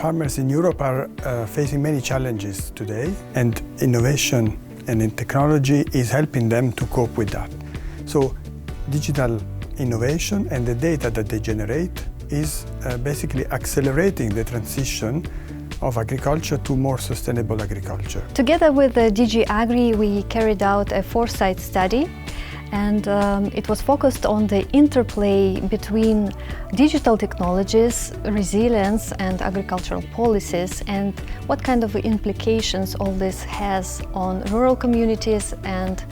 farmers in Europe are facing many challenges today, and innovation and in technology is helping them to cope with that. So digital innovation and the data that they generate is basically accelerating the transition of agriculture to more sustainable agriculture. Together with the DG Agri, we carried out a foresight study, and it was focused on the interplay between digital technologies, resilience and agricultural policies, and what kind of implications all this has on rural communities and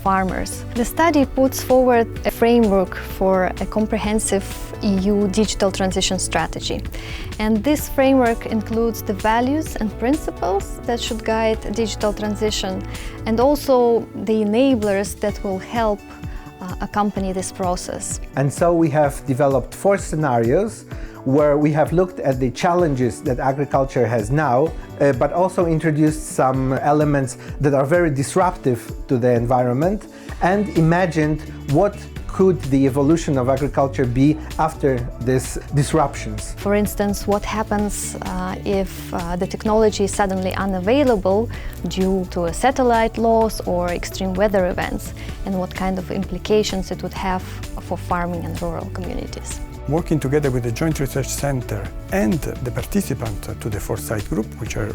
farmers. The study puts forward a framework for a comprehensive EU digital transition strategy. And this framework includes the values and principles that should guide digital transition, and also the enablers that will help accompany this process. And so we have developed 4 scenarios where we have looked at the challenges that agriculture has now, but also introduced some elements that are very disruptive to the environment, and imagined what could the evolution of agriculture be after these disruptions. For instance, what happens if the technology is suddenly unavailable due to a satellite loss or extreme weather events, and what kind of implications it would have for farming and rural communities. Working together with the Joint Research Center and the participants to the Foresight Group, which are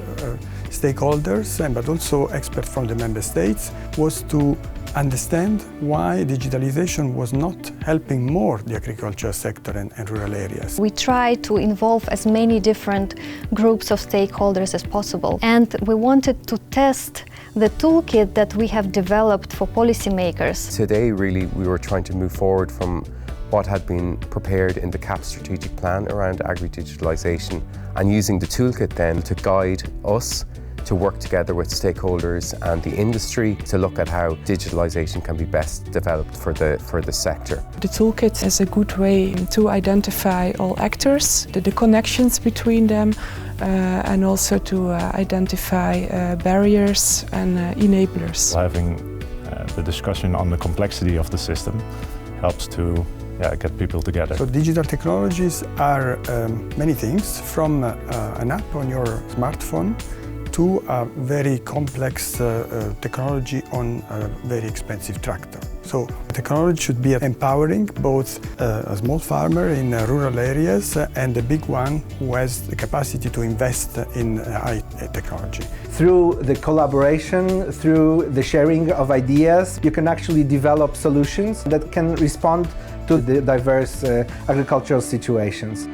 stakeholders but also experts from the member states, was to understand why digitalization was not helping more the agricultural sector and rural areas. We try to involve as many different groups of stakeholders as possible, and we wanted to test the toolkit that we have developed for policymakers. Today, really, we were trying to move forward from what had been prepared in the CAP strategic plan around agri-digitalisation, and using the toolkit then to guide us to work together with stakeholders and the industry to look at how digitalisation can be best developed for the sector. The toolkit is a good way to identify all actors, the connections between them, and also to identify barriers and enablers. Having the discussion on the complexity of the system helps to get people together. So digital technologies are many things, from an app on your smartphone to a very complex technology on a very expensive tractor. So technology should be empowering both a small farmer in rural areas and a big one who has the capacity to invest in high technology. Through the collaboration, through the sharing of ideas, you can actually develop solutions that can respond to the diverse agricultural situations.